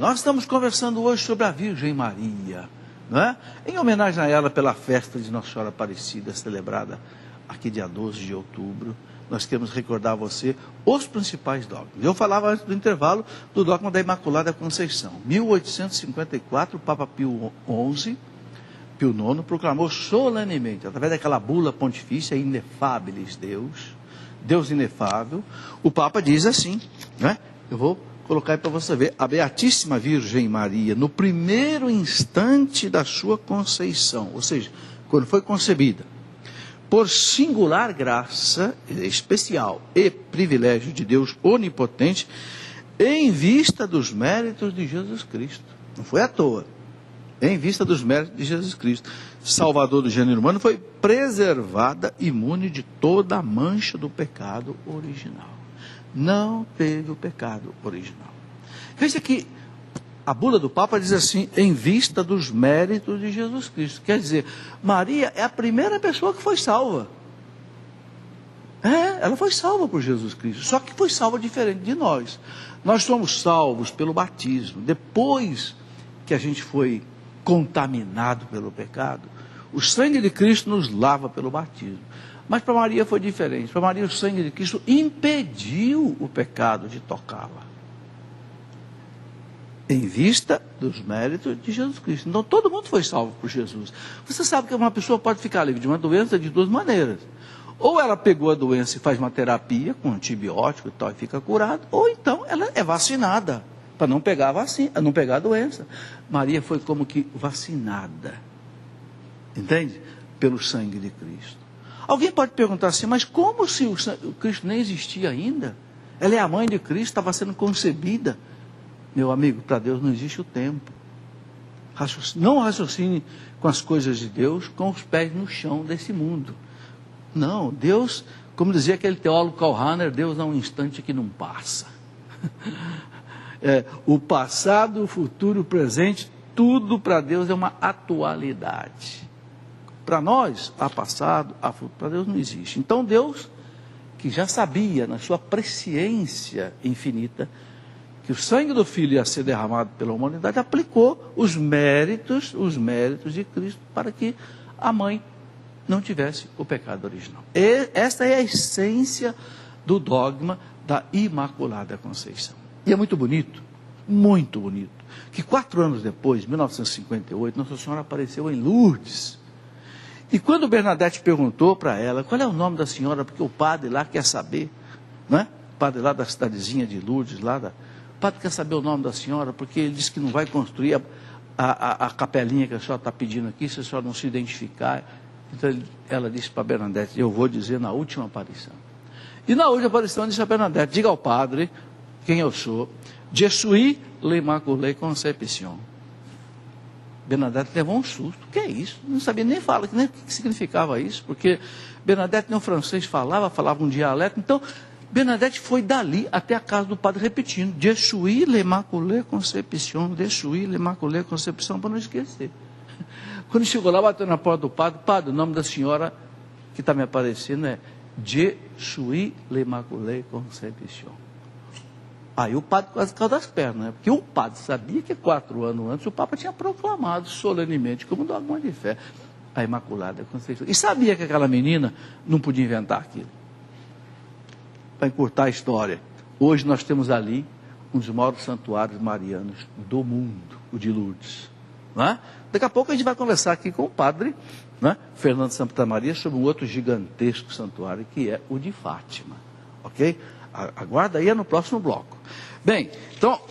Nós estamos conversando hoje sobre a Virgem Maria, não é? Em homenagem a ela pela festa de Nossa Senhora Aparecida, celebrada aqui dia 12 de outubro. Nós queremos recordar a você os principais dogmas. Eu falava antes do intervalo do dogma da Imaculada Conceição. 1854, o Papa Pio IX proclamou solenemente, através daquela bula pontifícia, Inefabilis Deus, Deus inefável. O Papa diz assim, né? Eu vou colocar aí para você ver. A Beatíssima Virgem Maria, no primeiro instante da sua conceição, ou seja, quando foi concebida, por singular graça especial e privilégio de Deus onipotente, em vista dos méritos de Jesus Cristo. Não foi à toa. Em vista dos méritos de Jesus Cristo, Salvador do gênero humano, foi preservada imune de toda a mancha do pecado original. Não teve o pecado original. Veja que a bula do Papa diz assim, em vista dos méritos de Jesus Cristo. Quer dizer, Maria é a primeira pessoa que foi salva. Ela foi salva por Jesus Cristo, só que foi salva diferente de nós. Nós somos salvos pelo batismo. Depois que a gente foi contaminado pelo pecado, o sangue de Cristo nos lava pelo batismo. Mas para Maria foi diferente. Para Maria o sangue de Cristo impediu o pecado de tocá-la. Em vista dos méritos de Jesus Cristo. Então todo mundo foi salvo por Jesus. Você sabe que uma pessoa pode ficar livre de uma doença de duas maneiras. Ou ela pegou a doença e faz uma terapia com antibiótico e tal e fica curada, ou então ela é vacinada para não pegar a vacina, não pegar a doença. Maria foi como que vacinada, entende? Pelo sangue de Cristo. Alguém pode perguntar assim, mas como se o Cristo nem existia ainda? Ela é a mãe de Cristo, estava sendo concebida. Meu amigo, para Deus não existe o tempo. Não raciocine com as coisas de Deus com os pés no chão desse mundo. Não, Deus, como dizia aquele teólogo Karl Rahner, Deus é um instante que não passa. O passado, o futuro, o presente, tudo para Deus é uma atualidade. Para nós, há passado, há futuro, para Deus não existe. Então Deus, que já sabia, na sua presciência infinita, que o sangue do Filho ia ser derramado pela humanidade, aplicou os méritos de Cristo para que a mãe não tivesse o pecado original. Esta é a essência do dogma da Imaculada Conceição. E é muito bonito, que 4 anos depois, 1958, Nossa Senhora apareceu em Lourdes. E quando Bernadette perguntou para ela, qual é o nome da senhora, porque o padre lá quer saber, não é? O padre lá da cidadezinha de Lourdes, o padre quer saber o nome da senhora, porque ele disse que não vai construir a capelinha que a senhora está pedindo aqui, se a senhora não se identificar. Então ela disse para Bernadette, eu vou dizer na última aparição. E na última aparição disse a Bernadette, diga ao padre quem eu sou. Je suis l'Immaculée Conception. Bernadette levou um susto. O que é isso? Não sabia nem falar, nem o que significava isso, porque Bernadette nem o francês falava um dialeto. Então, Bernadette foi dali até a casa do padre repetindo, Je suis l'Immaculée Conception, Je suis l'Immaculée Conception, para não esquecer. Quando chegou lá, bateu na porta do padre, o nome da senhora que está me aparecendo é Je suis l'Immaculée Conception. Aí o padre quase caiu das pernas, né? Porque o padre sabia que 4 anos antes o Papa tinha proclamado solenemente como dogma de fé a Imaculada Conceição. E sabia que aquela menina não podia inventar aquilo. Para encurtar a história, hoje nós temos ali um dos maiores santuários marianos do mundo, o de Lourdes. Não é? Daqui a pouco a gente vai conversar aqui com o padre, não é? Fernando Santa Maria, sobre um outro gigantesco santuário, que é o de Fátima. Ok? Aguarda aí, é no próximo bloco. Bem, então,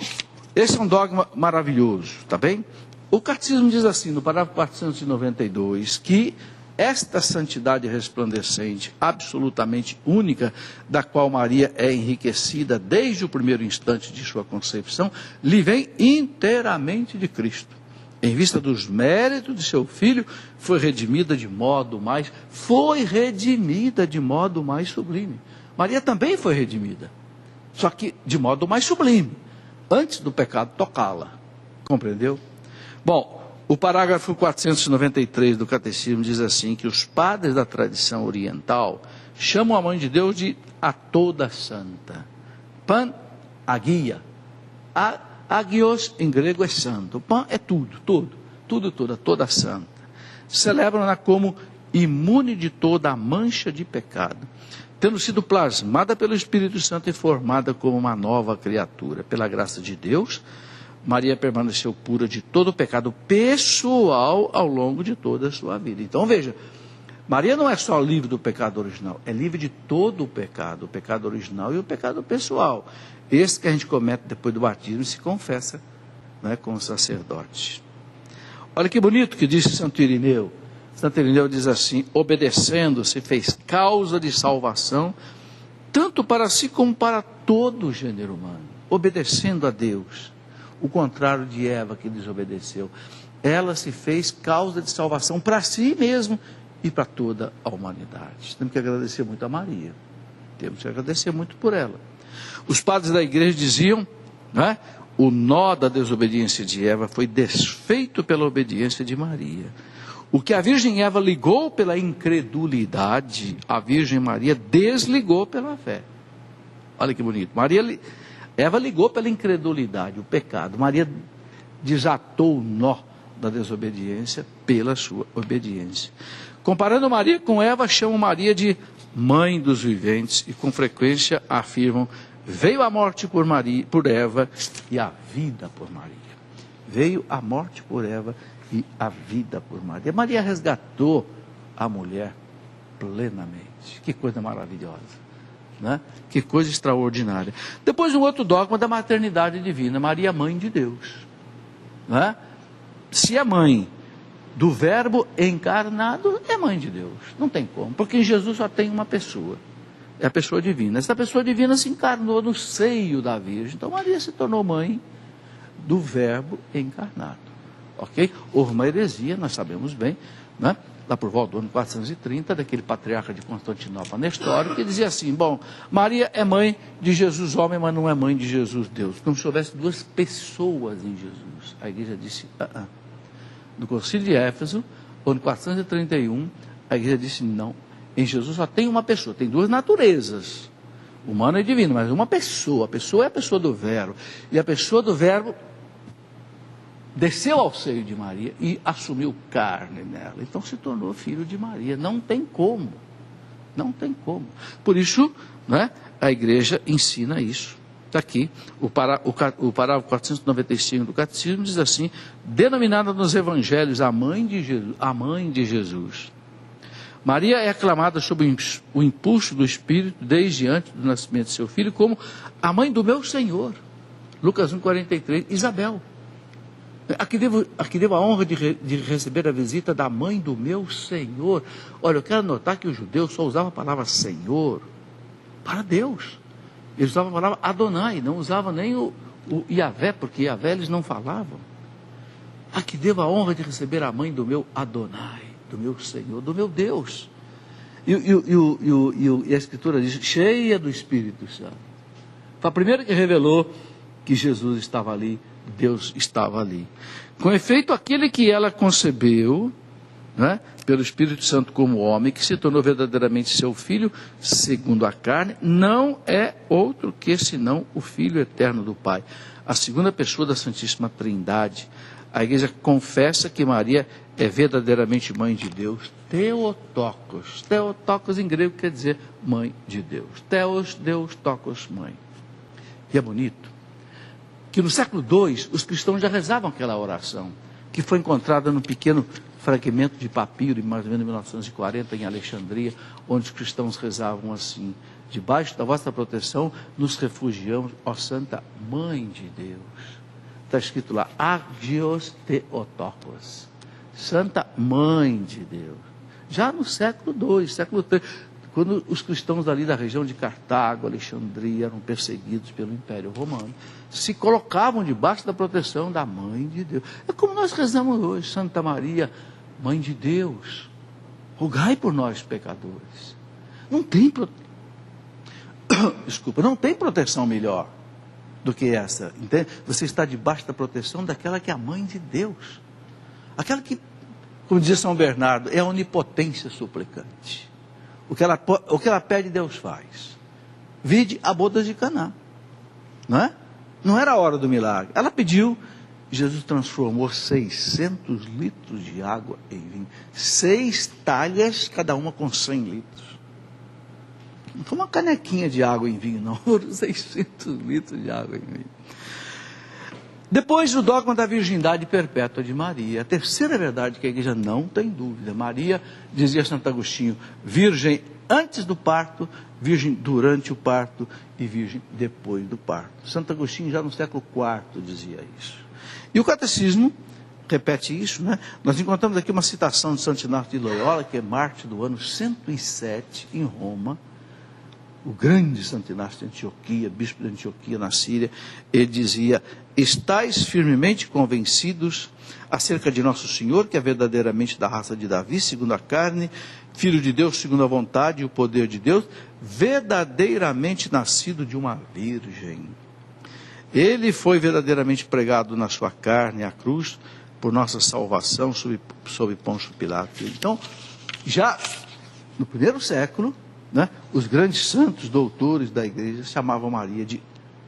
esse é um dogma maravilhoso, tá bem? O Catecismo diz assim, no parágrafo 492, que esta santidade resplandecente, absolutamente única, da qual Maria é enriquecida desde o primeiro instante de sua concepção, lhe vem inteiramente de Cristo. Em vista dos méritos de seu Filho, foi redimida de modo mais sublime. Maria também foi redimida, só que de modo mais sublime, antes do pecado tocá-la. Compreendeu? Bom, o parágrafo 493 do Catecismo diz assim, que os padres da tradição oriental chamam a Mãe de Deus de a toda santa, Pan Agia, a Agios em grego é santo. Pan é tudo, toda santa. Celebram-na como imune de toda a mancha de pecado, tendo sido plasmada pelo Espírito Santo e formada como uma nova criatura. Pela graça de Deus, Maria permaneceu pura de todo o pecado pessoal ao longo de toda a sua vida. Então veja, Maria não é só livre do pecado original, é livre de todo o pecado original e o pecado pessoal. Esse que a gente comete depois do batismo e se confessa, né, com o sacerdote. Olha que bonito que disse Santo Irineu. Santo Irineu diz assim: obedecendo, se fez causa de salvação, tanto para si como para todo o gênero humano. Obedecendo a Deus, o contrário de Eva que desobedeceu. Ela se fez causa de salvação para si mesmo e para toda a humanidade. Temos que agradecer muito a Maria. Temos que agradecer muito por ela. Os padres da igreja diziam, né, o nó da desobediência de Eva foi desfeito pela obediência de Maria. O que a Virgem Eva ligou pela incredulidade, a Virgem Maria desligou pela fé. Olha que bonito. Eva ligou pela incredulidade, o pecado. Maria desatou o nó da desobediência pela sua obediência. Comparando Maria com Eva, chamam Maria de mãe dos viventes e com frequência afirmam: veio a morte por Eva e a vida por Maria. Veio a morte por Eva e a vida por Maria. Maria resgatou a mulher plenamente. Que coisa maravilhosa, né? Que coisa extraordinária. Depois um outro dogma da maternidade divina. Maria, mãe de Deus, né? Se é mãe do Verbo encarnado, é mãe de Deus. Não tem como, porque em Jesus só tem uma pessoa. É a pessoa divina. Essa pessoa divina se encarnou no seio da Virgem. Então Maria se tornou mãe do Verbo encarnado. Ok? Houve uma heresia, nós sabemos bem, né? Lá por volta do ano 430, daquele patriarca de Constantinopla, Nestório, que dizia assim: bom, Maria é mãe de Jesus homem, mas não é mãe de Jesus Deus. Como se houvesse duas pessoas em Jesus. A igreja disse: No concílio de Éfeso, ano 431, a igreja disse: não, em Jesus só tem uma pessoa, tem duas naturezas, humana e divina, mas uma pessoa. A pessoa é a pessoa do Verbo, e a pessoa do Verbo desceu ao seio de Maria e assumiu carne nela, então se tornou filho de Maria. Não tem como, não tem como. Por isso, né, a igreja ensina isso. Está aqui, o parágrafo 495 do Catecismo diz assim: denominada nos evangelhos a mãe de Jesus. Maria é aclamada sob o impulso do Espírito desde antes do nascimento de seu filho como a mãe do meu Senhor. Lucas 1,43. Isabel: aqui devo a honra de receber a visita da mãe do meu Senhor. Olha, eu quero notar que os judeus só usavam a palavra Senhor para Deus. Eles usavam a palavra Adonai, não usavam nem o Yahvé, porque Yahvé eles não falavam. Aqui devo a honra de receber a mãe do meu Adonai, do meu Senhor, do meu Deus. E a Escritura diz: cheia do Espírito Santo. Foi a primeira que revelou que Jesus estava ali, Deus estava ali. Com efeito, aquele que ela concebeu, né, pelo Espírito Santo como homem, que se tornou verdadeiramente seu filho, segundo a carne, não é outro que senão o Filho eterno do Pai, a segunda pessoa da Santíssima Trindade. A igreja confessa que Maria é verdadeiramente mãe de Deus, Theotokos. Theotokos em grego quer dizer mãe de Deus. Theos, Deus, tokos, mãe. E é bonito que no século II os cristãos já rezavam aquela oração, que foi encontrada num pequeno fragmento de papiro, mais ou menos em 1940, em Alexandria, onde os cristãos rezavam assim: debaixo da vossa proteção nos refugiamos, ó Santa Mãe de Deus. Está escrito lá: Agios Theotokos, Santa Mãe de Deus. Já no século II, século III, quando os cristãos ali da região de Cartago, Alexandria, eram perseguidos pelo Império Romano, se colocavam debaixo da proteção da Mãe de Deus. É como nós rezamos hoje: Santa Maria, Mãe de Deus, rogai por nós pecadores. Não tem proteção melhor do que essa, entende? Você está debaixo da proteção daquela que é a Mãe de Deus, aquela que, como dizia São Bernardo, é a onipotência suplicante. O que ela pede, Deus faz. Vide a bodas de Caná, não é? Não era a hora do milagre. Ela pediu, Jesus transformou 600 litros de água em vinho. 6 talhas, cada uma com 100 litros. Não foi uma canequinha de água em vinho, não. Foram 600 litros de água em vinho. Depois, o dogma da virgindade perpétua de Maria. A terceira verdade que a igreja não tem dúvida. Maria, dizia Santo Agostinho, virgem antes do parto, virgem durante o parto e virgem depois do parto. Santo Agostinho já no século IV dizia isso. E o catecismo repete isso, né? Nós encontramos aqui uma citação de Santo Inácio de Loyola, que é mártir do ano 107 em Roma. O grande Santo Inácio de Antioquia, bispo de Antioquia na Síria, ele dizia: estais firmemente convencidos acerca de nosso Senhor, que é verdadeiramente da raça de Davi, segundo a carne, filho de Deus segundo a vontade e o poder de Deus, verdadeiramente nascido de uma virgem. Ele foi verdadeiramente pregado na sua carne, à cruz, por nossa salvação, sob Pôncio Pilato. Então, já no primeiro século, né, os grandes santos doutores da igreja chamavam Maria de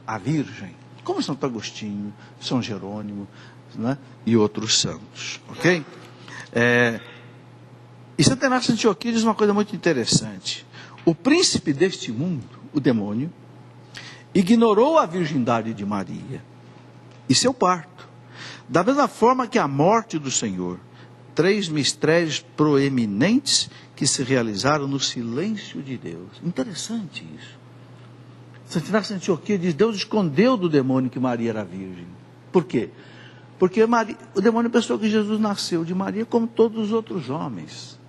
a Virgem, como Santo Agostinho, São Jerônimo, né, e outros santos, ok? E Santo Inácio de Antioquia diz uma coisa muito interessante: o príncipe deste mundo, o demônio, ignorou a virgindade de Maria e seu parto, da mesma forma que a morte do Senhor, 3 mistérios proeminentes que se realizaram no silêncio de Deus. Interessante isso. Santo Inácio de Antioquia diz: Deus escondeu do demônio que Maria era virgem. Por quê? Porque o demônio pensou que Jesus nasceu de Maria como todos os outros homens,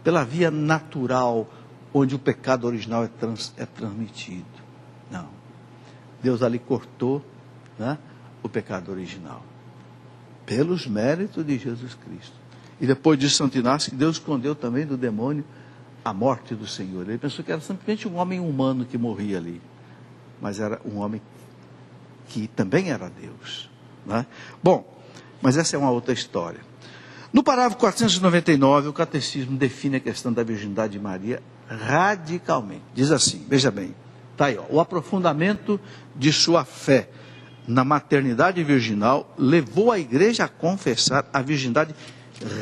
pela via natural, onde o pecado original é transmitido. Não. Deus ali cortou, né, o pecado original, pelos méritos de Jesus Cristo. E depois diz Santo Inácio que Deus escondeu também do demônio a morte do Senhor. Ele pensou que era simplesmente um homem humano que morria ali, mas era um homem que também era Deus, né? Bom, mas essa é uma outra história. No parágrafo 499, o catecismo define a questão da virgindade de Maria radicalmente. Diz assim, veja bem, está aí, ó, o aprofundamento de sua fé na maternidade virginal levou a igreja a confessar a virgindade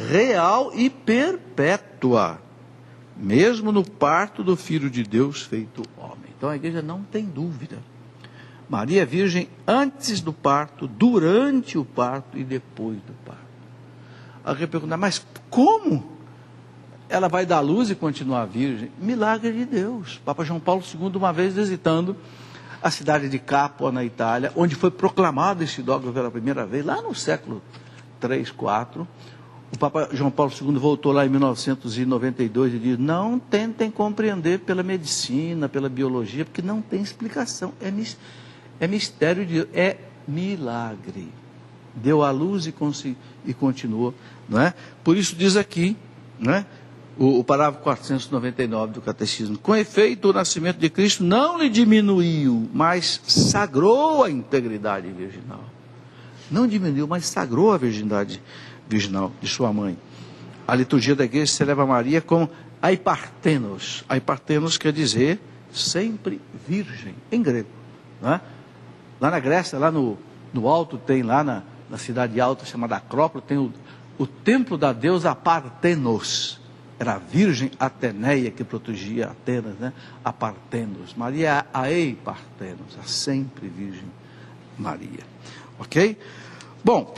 real e perpétua, mesmo no parto do Filho de Deus feito homem. Então a igreja não tem dúvida. Maria é virgem antes do parto, durante o parto e depois do parto. Alguém pergunta: mas como ela vai dar luz e continuar virgem? Milagre de Deus. Papa João Paulo II, uma vez visitando a cidade de Capua, na Itália, onde foi proclamado esse dogma pela primeira vez, lá no século 3, 4, o Papa João Paulo II voltou lá em 1992 e disse: não tentem compreender pela medicina, pela biologia, porque não tem explicação, é mistério de Deus, é milagre. Deu à luz e continuou, não é? Por isso diz aqui, não é? O parágrafo 499 do Catecismo: com efeito, o nascimento de Cristo não lhe diminuiu, mas sagrou a integridade virginal. Não diminuiu, mas sagrou a virgindade virginal de sua mãe. A liturgia da igreja celebra Maria com aipartenos. Aipartenos quer dizer sempre virgem, em grego, não é? Lá na Grécia, lá no alto, tem lá na cidade alta chamada Acrópole, tem o templo da deusa Partenos. Era a virgem Ateneia que protegia Atenas, né? A Partenos. Maria é a Eipartenos, a sempre virgem Maria. Ok? Bom,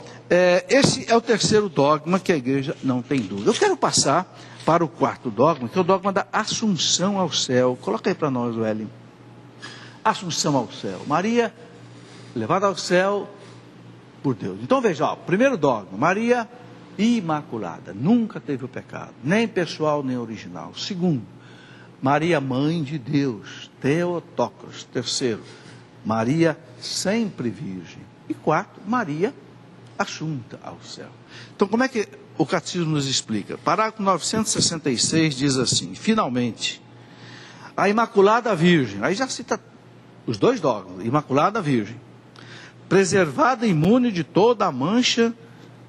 esse é o terceiro dogma que a igreja não tem dúvida. Eu quero passar para o quarto dogma, que é o dogma da Assunção ao céu. Coloca aí para nós, Wellington. Assunção ao céu. Maria levada ao céu por Deus. Então veja, ó, primeiro dogma: Maria imaculada, nunca teve o pecado, nem pessoal nem original. Segundo, Maria mãe de Deus, Theotokos. Terceiro, Maria sempre virgem. E quarto, Maria assunta ao céu. Então como é que o catecismo nos explica? Parágrafo 966 diz assim: finalmente, a Imaculada Virgem, aí já cita os dois dogmas: Imaculada Virgem, preservada imune de toda a mancha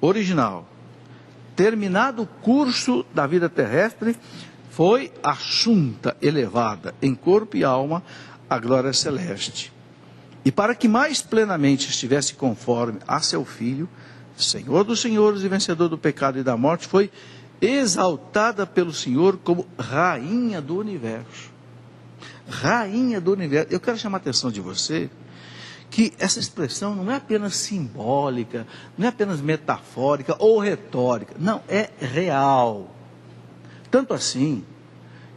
original, terminado o curso da vida terrestre, foi assunta, elevada em corpo e alma à glória celeste. E para que mais plenamente estivesse conforme a seu Filho, Senhor dos senhores e vencedor do pecado e da morte, foi exaltada pelo Senhor como Rainha do Universo. Rainha do Universo. Eu quero chamar a atenção de você que essa expressão não é apenas simbólica, não é apenas metafórica ou retórica. Não, é real. Tanto assim,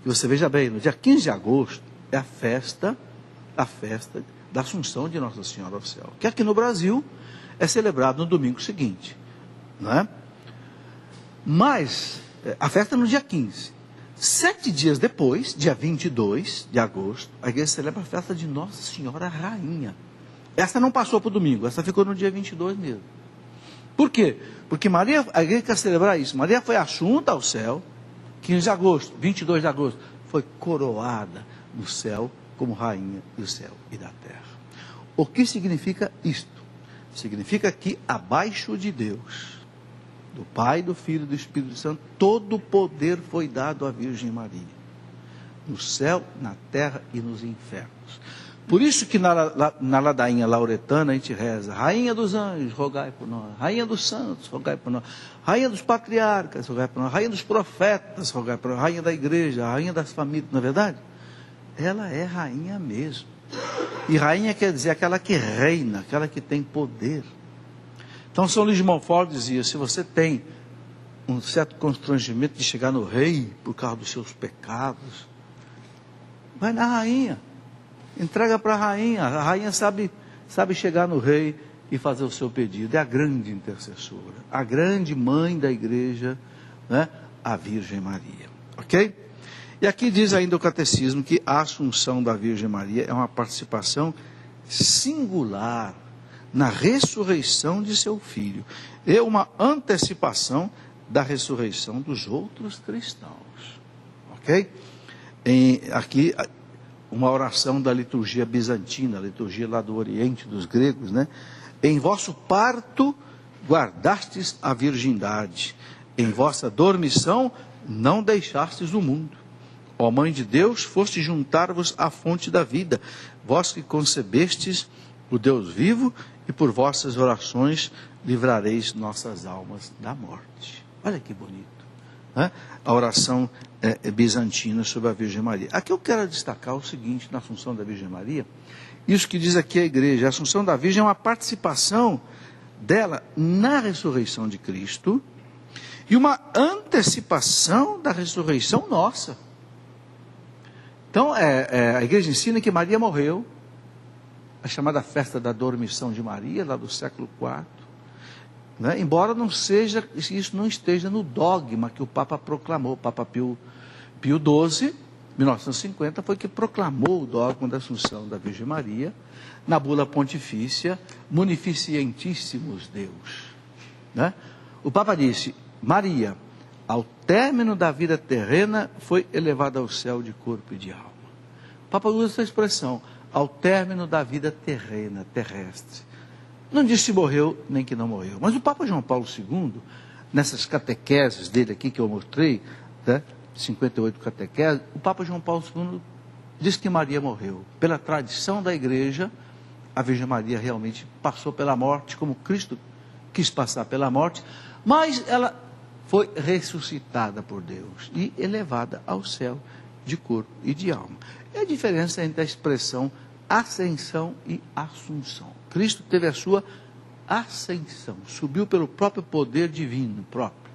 que você veja bem, no dia 15 de agosto é a festa da Assunção de Nossa Senhora ao céu, que aqui no Brasil é celebrado no domingo seguinte, não é? Mas a festa é no dia 15. 7 dias depois, dia 22 de agosto, a igreja celebra a festa de Nossa Senhora Rainha. Essa não passou para o domingo, essa ficou no dia 22 mesmo. Por quê? Porque Maria, a igreja quer celebrar isso. Maria foi assunta ao céu, 15 de agosto, 22 de agosto, foi coroada no céu como rainha do céu e da terra. O que significa isto? Significa que abaixo de Deus, do Pai, do Filho e do Espírito Santo, todo o poder foi dado à Virgem Maria, no céu, na terra e nos infernos. Por isso que na ladainha lauretana a gente reza: Rainha dos anjos, rogai por nós; Rainha dos santos, rogai por nós; Rainha dos patriarcas, rogai por nós; Rainha dos profetas, rogai por nós; Rainha da igreja, Rainha das famílias. Não é verdade? Ela é rainha mesmo. E rainha quer dizer aquela que reina, aquela que tem poder. Então São Luís de Montfort dizia: se você tem um certo constrangimento de chegar no rei por causa dos seus pecados, vai na rainha, entrega para a rainha sabe chegar no rei e fazer o seu pedido. É a grande intercessora, a grande mãe da igreja, né? A Virgem Maria, ok? E aqui diz ainda o catecismo que a Assunção da Virgem Maria é uma participação singular na ressurreição de seu Filho, é uma antecipação da ressurreição dos outros cristãos, ok? Aqui uma oração da liturgia bizantina, a liturgia lá do Oriente dos gregos, né? Em vosso parto guardastes a virgindade, em vossa dormição não deixastes o mundo. Ó Mãe de Deus, foste juntar-vos à fonte da vida, vós que concebestes o Deus vivo, e por vossas orações livrareis nossas almas da morte. Olha que bonito, né? A oração bizantina sobre a Virgem Maria. Aqui eu quero destacar o seguinte, na Assunção da Virgem Maria, isso que diz aqui a igreja: a Assunção da Virgem é uma participação dela na ressurreição de Cristo, e uma antecipação da ressurreição nossa. Então, a igreja ensina que Maria morreu, a chamada festa da dormição de Maria, lá do século IV, né? Embora isso não esteja no dogma que o Papa proclamou. O Papa Pio XII, 1950, foi que proclamou o dogma da Assunção da Virgem Maria, na bula pontifícia Munificentissimus Deus, né? O Papa disse: Maria, ao término da vida terrena, foi elevada ao céu de corpo e de alma. O Papa usa essa expressão: ao término da vida terrena, terrestre. Não diz se morreu, nem que não morreu. Mas o Papa João Paulo II, nessas catequeses dele aqui que eu mostrei, né, 58 catequeses, o Papa João Paulo II diz que Maria morreu. Pela tradição da igreja, a Virgem Maria realmente passou pela morte, como Cristo quis passar pela morte, mas ela foi ressuscitada por Deus e elevada ao céu de corpo e de alma. É a diferença entre a expressão ascensão e assunção. Cristo teve a sua ascensão, subiu pelo próprio poder divino próprio.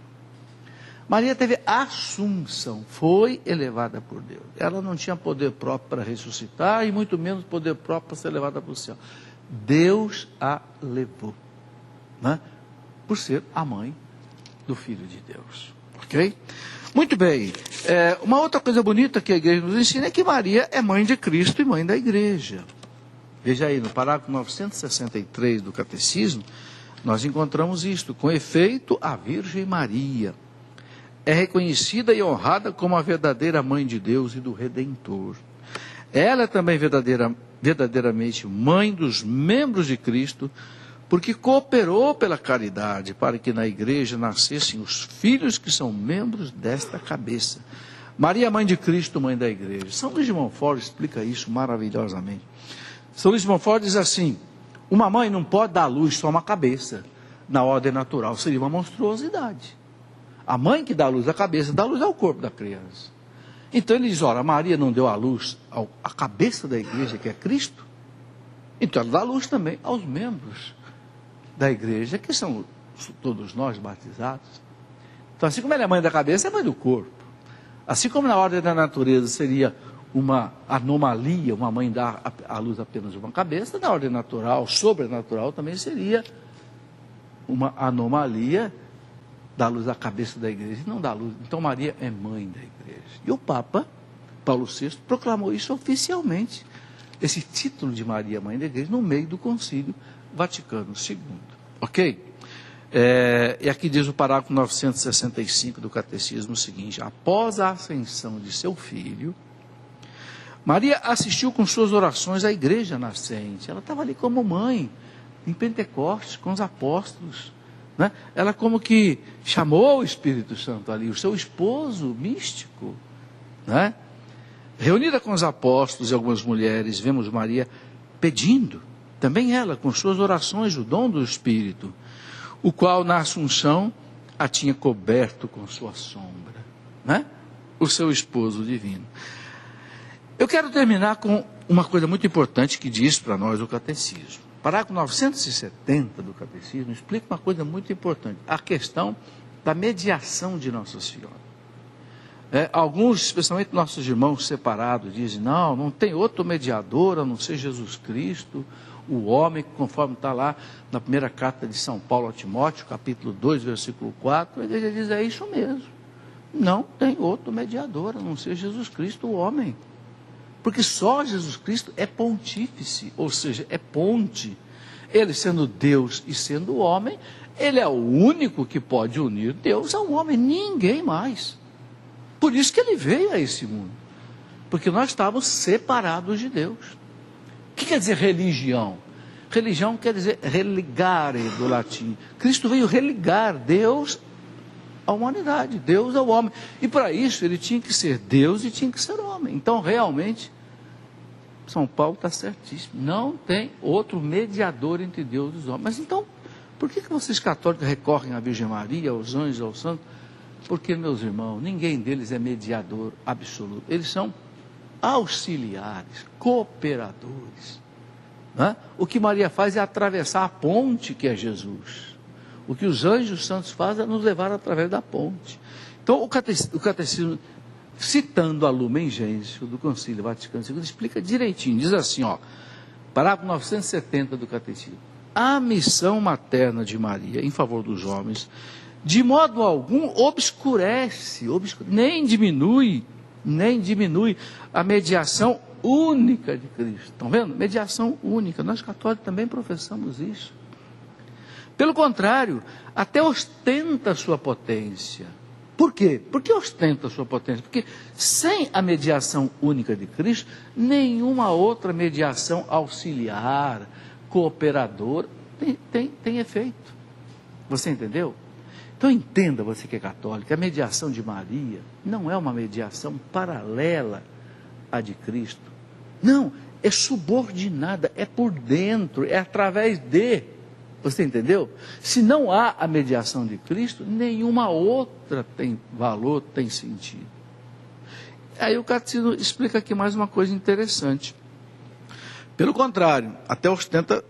Maria teve assunção, foi elevada por Deus. Ela não tinha poder próprio para ressuscitar e muito menos poder próprio para ser levada para o céu. Deus a levou, né? Por ser a mãe do Filho de Deus, ok? Muito bem, uma outra coisa bonita que a igreja nos ensina é que Maria é mãe de Cristo e mãe da igreja. Veja aí, no parágrafo 963 do Catecismo, nós encontramos isto: com efeito, a Virgem Maria é reconhecida e honrada como a verdadeira mãe de Deus e do Redentor. Ela é também verdadeiramente mãe dos membros de Cristo, porque cooperou pela caridade para que na igreja nascessem os filhos que são membros desta cabeça. Maria, mãe de Cristo, mãe da igreja. São Luís de Montfort explica isso maravilhosamente. São Luís de Montfort diz assim: uma mãe não pode dar à luz só uma cabeça, na ordem natural, seria uma monstruosidade. A mãe que dá à luz a cabeça, dá à luz ao corpo da criança. Então ele diz, ora, Maria não deu à luz à cabeça da igreja, que é Cristo, então ela dá à luz também aos membros da igreja, que são todos nós batizados. Então, assim como ela é mãe da cabeça, é mãe do corpo. Assim como na ordem da natureza seria uma anomalia, uma mãe dar à luz apenas uma cabeça, na ordem natural, sobrenatural, também seria uma anomalia dar luz à cabeça da igreja, e não dar luz. Então Maria é mãe da igreja. E o Papa Paulo VI proclamou isso oficialmente, esse título de Maria, mãe da igreja, no meio do Concílio Vaticano II. Ok? E aqui diz o parágrafo 965 do Catecismo o seguinte: após a ascensão de seu filho, Maria assistiu com suas orações à igreja nascente. Ela estava ali como mãe, em Pentecostes, com os apóstolos. Né? Ela como que chamou o Espírito Santo ali, o seu esposo místico. Né? Reunida com os apóstolos e algumas mulheres, vemos Maria pedindo, também ela, com suas orações, o dom do Espírito, o qual na Assunção a tinha coberto com sua sombra. Né? O seu esposo divino. Eu quero terminar com uma coisa muito importante que diz para nós o Catecismo. Parágrafo 970 do Catecismo explica uma coisa muito importante, a questão da mediação de Nossa Senhora. Alguns, especialmente nossos irmãos separados, dizem, não tem outro mediador a não ser Jesus Cristo, o homem, conforme está lá na primeira carta de São Paulo a Timóteo, capítulo 2, versículo 4, a igreja diz, é isso mesmo. Não tem outro mediador a não ser Jesus Cristo, o homem. Porque só Jesus Cristo é pontífice, ou seja, é ponte. Ele sendo Deus e sendo homem, ele é o único que pode unir Deus ao homem, ninguém mais. Por isso que ele veio a esse mundo. Porque nós estávamos separados de Deus. O que quer dizer religião? Religião quer dizer religare, do latim. Cristo veio religar Deus à humanidade, Deus ao homem. E para isso ele tinha que ser Deus e tinha que ser homem. Então realmente, São Paulo está certíssimo. Não tem outro mediador entre Deus e os homens. Mas então, por que vocês católicos recorrem à Virgem Maria, aos anjos, aos santos? Porque, meus irmãos, ninguém deles é mediador absoluto. Eles são auxiliares, cooperadores. Né? O que Maria faz é atravessar a ponte que é Jesus. O que os anjos santos fazem é nos levar através da ponte. Então, o catecismo, citando a Lumen Gentium do Concílio Vaticano II, explica direitinho. Diz assim, parágrafo 970 do catecismo: a missão materna de Maria em favor dos homens, de modo algum obscurece, nem diminui a mediação única de Cristo. Estão vendo? Mediação única. Nós católicos também professamos isso. Pelo contrário, até ostenta sua potência. Por quê? Por que ostenta sua potência? Porque sem a mediação única de Cristo, nenhuma outra mediação auxiliar, cooperadora, tem efeito. Você entendeu? Então entenda, você que é católico, a mediação de Maria não é uma mediação paralela à de Cristo. Não, é subordinada, é por dentro, é através de. Você entendeu? Se não há a mediação de Cristo, nenhuma outra tem valor, tem sentido. Aí o catecismo explica aqui mais uma coisa interessante. Pelo contrário, até ostenta,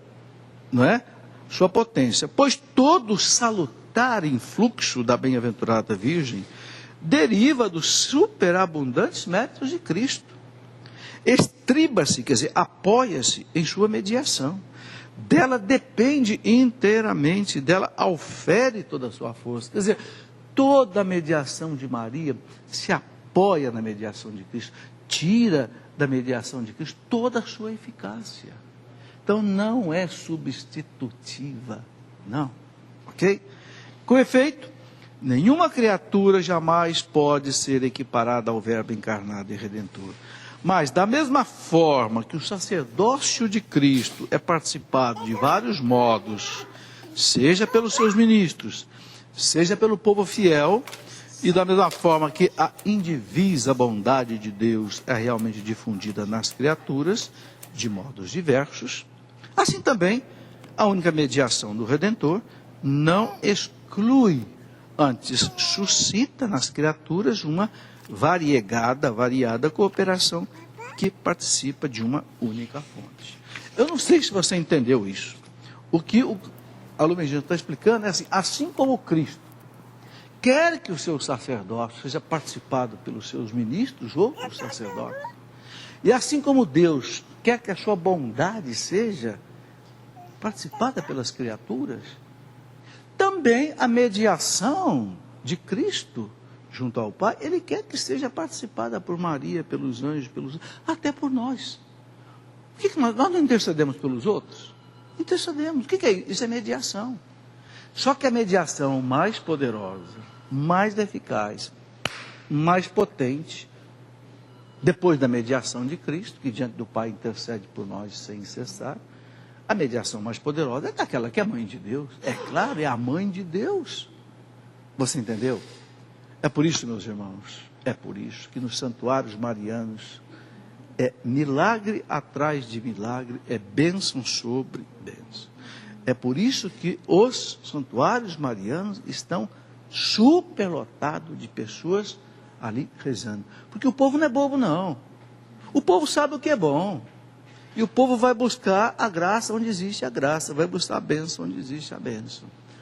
não é, sua potência. Pois todo salutar influxo da bem-aventurada Virgem deriva dos superabundantes méritos de Cristo. Estriba-se, quer dizer, apoia-se em sua mediação. Dela depende inteiramente, dela aufere toda a sua força. Quer dizer, toda a mediação de Maria se apoia na mediação de Cristo, tira da mediação de Cristo toda a sua eficácia. Então não é substitutiva, não, ok? Com efeito, nenhuma criatura jamais pode ser equiparada ao Verbo encarnado e Redentor. Mas, da mesma forma que o sacerdócio de Cristo é participado de vários modos, seja pelos seus ministros, seja pelo povo fiel, e da mesma forma que a indivisa bondade de Deus é realmente difundida nas criaturas, de modos diversos. Assim também, a única mediação do Redentor não exclui, antes suscita nas criaturas uma variada cooperação que participa de uma única fonte. Eu não sei se você entendeu isso. O que o aluno está explicando é assim como Cristo quer que o seu sacerdócio seja participado pelos seus ministros ou os sacerdotes, e assim como Deus quer que a sua bondade seja participada pelas criaturas, também a mediação de Cristo junto ao Pai, Ele quer que seja participada por Maria, pelos anjos, até por nós. Nós não intercedemos pelos outros? Intercedemos. O que é isso? Isso é mediação. Só que a mediação mais poderosa, mais eficaz, mais potente, depois da mediação de Cristo, que diante do Pai intercede por nós sem cessar, a mediação mais poderosa é daquela que é a mãe de Deus. É claro, é a mãe de Deus. Você entendeu? É por isso, meus irmãos, é por isso que nos santuários marianos é milagre atrás de milagre, é bênção sobre bênção. É por isso que os santuários marianos estão superlotados de pessoas ali rezando. Porque o povo não é bobo, não. O povo sabe o que é bom. E o povo vai buscar a graça onde existe a graça, vai buscar a bênção onde existe a bênção.